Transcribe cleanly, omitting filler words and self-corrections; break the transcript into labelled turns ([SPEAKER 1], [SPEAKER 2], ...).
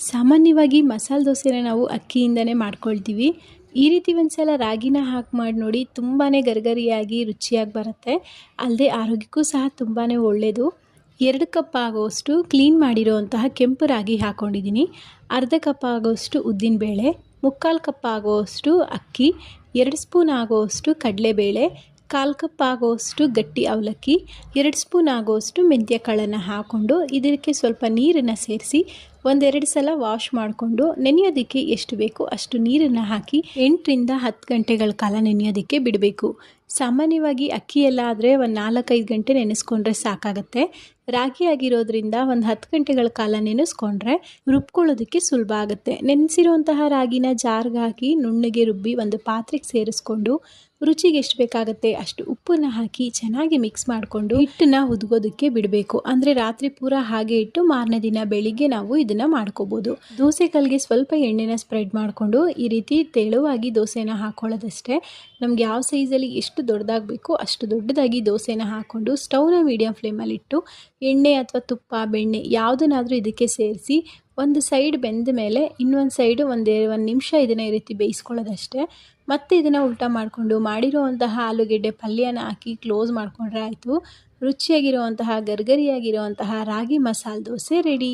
[SPEAKER 1] ಸಾಮಾನ್ಯವಾಗಿ ಮಸಾಲೆ ದೋಸೆನ ನಾವು ಅಕ್ಕಿಯಿಂದನೇ ಮಾಡ್ಕೊಳ್ತೀವಿ. ಈ ರೀತಿ ಒಂದ್ಸಲ ರಾಗಿನ ಹಾಕಿ ಮಾಡಿ ನೋಡಿ, ತುಂಬಾ ಗರಿಗರಿಯಾಗಿ ರುಚಿಯಾಗಿ ಬರುತ್ತೆ. ಅಲ್ಲದೆ ಆರೋಗ್ಯಕ್ಕೂ ಸಹ ತುಂಬಾ ಒಳ್ಳೆಯದು. 2 ಕಪ್ ಆಗುವಷ್ಟು ಕ್ಲೀನ್ ಮಾಡಿರೋಂತಹ ಕೆಂಪು ರಾಗಿ ಹಾಕ್ಕೊಂಡಿದ್ದೀನಿ. ಅರ್ಧ ಕಪ್ ಆಗುವಷ್ಟು ಉದ್ದಿನಬೇಳೆ, 3/4 ಕಪ್ ಆಗುವಷ್ಟು ಅಕ್ಕಿ, 2 ಸ್ಪೂನ್ ಆಗುವಷ್ಟು ಕಡಲೆಬೇಳೆ, 1/4 ಕಪ್ ಆಗುವಷ್ಟು ಗಟ್ಟಿ ಅವಲಕ್ಕಿ, 2 ಸ್ಪೂನ್ ಆಗುವಷ್ಟು ಮೆಂತ್ಯ ಕಾಳನ್ನು ಹಾಕ್ಕೊಂಡು ಇದಕ್ಕೆ ಸ್ವಲ್ಪ ನೀರನ್ನು ಸೇರಿಸಿ 1-2 ಸಲ ವಾಶ್ ಮಾಡಿಕೊಂಡು ನೆನೆಯೋದಕ್ಕೆ ಎಷ್ಟು ಬೇಕೋ ಅಷ್ಟು ನೀರನ್ನು ಹಾಕಿ 8ರಿಂದ 10 ಗಂಟೆಗಳ ಕಾಲ ನೆನೆಯೋದಕ್ಕೆ ಬಿಡಬೇಕು. ಸಾಮಾನ್ಯವಾಗಿ ಅಕ್ಕಿ ಎಲ್ಲ ಆದರೆ ಒಂದು 4-5 ಗಂಟೆ ನೆನೆಸ್ಕೊಂಡ್ರೆ ಸಾಕಾಗುತ್ತೆ. ರಾಗಿ ಆಗಿರೋದ್ರಿಂದ ಒಂದು 10 ಗಂಟೆಗಳ ಕಾಲ ನೆನೆಸ್ಕೊಂಡ್ರೆ ರುಬ್ಕೊಳ್ಳೋದಕ್ಕೆ ಸುಲಭ ಆಗುತ್ತೆ. ನೆನೆಸಿರುವಂತಹ ರಾಗಿನ ಜಾರ್ಗೆ ಹಾಕಿ ನುಣ್ಣಗೆ ರುಬ್ಬಿ ಒಂದು ಪಾತ್ರೆಗೆ ಸೇರಿಸ್ಕೊಂಡು ರುಚಿಗೆ ಎಷ್ಟು ಬೇಕಾಗುತ್ತೆ ಅಷ್ಟು ಉಪ್ಪನ್ನು ಹಾಕಿ ಚೆನ್ನಾಗಿ ಮಿಕ್ಸ್ ಮಾಡಿಕೊಂಡು ಹಿಟ್ಟನ್ನು ಹುದುಗೋದಕ್ಕೆ ಬಿಡಬೇಕು. ಅಂದರೆ ರಾತ್ರಿ ಪೂರ ಹಾಗೆ ಇಟ್ಟು ಮಾರನೇ ದಿನ ಬೆಳಿಗ್ಗೆ ನಾವು ಇದನ್ನು ಮಾಡ್ಕೋಬೋದು. ದೋಸೆ ಕಲ್ಗೆ ಸ್ವಲ್ಪ ಎಣ್ಣೆನ ಸ್ಪ್ರೆಡ್ ಮಾಡಿಕೊಂಡು ಈ ರೀತಿ ತೆಳುವಾಗಿ ದೋಸೆನ ಹಾಕ್ಕೊಳ್ಳೋದಷ್ಟೇ. ನಮ್ಗೆ ಯಾವ ಸೈಜಲ್ಲಿ ಎಷ್ಟು ದೊಡ್ಡದಾಗಬೇಕು ಅಷ್ಟು ದೊಡ್ಡದಾಗಿ ದೋಸೆನ ಹಾಕ್ಕೊಂಡು ಸ್ಟವ್ನ ಮೀಡಿಯಂ ಫ್ಲೇಮಲ್ಲಿ ಇಟ್ಟು ಎಣ್ಣೆ ಅಥವಾ ತುಪ್ಪ ಬೆಣ್ಣೆ ಯಾವುದನ್ನಾದರೂ ಇದಕ್ಕೆ ಸೇರಿಸಿ ಒಂದು ಸೈಡ್ ಬೆಂದ ಮೇಲೆ ಇನ್ನೊಂದು ಸೈಡು ಒಂದು ನಿಮಿಷ ಇದನ್ನು ಈ ರೀತಿ ಬೇಯಿಸ್ಕೊಳ್ಳೋದಷ್ಟೇ. ಮತ್ತು ಇದನ್ನು ಉಲ್ಟಾ ಮಾಡಿಕೊಂಡು ಮಾಡಿರುವಂತಹ ಆಲೂಗೆಡ್ಡೆ ಪಲ್ಯನ ಹಾಕಿ ಕ್ಲೋಸ್ ಮಾಡಿಕೊಂಡ್ರೆ ಆಯಿತು. ರುಚಿಯಾಗಿರುವಂತಹ ಗರ್ಗರಿಯಾಗಿರುವಂತಹ ರಾಗಿ ಮಸಾಲೆ ದೋಸೆ ರೆಡಿ.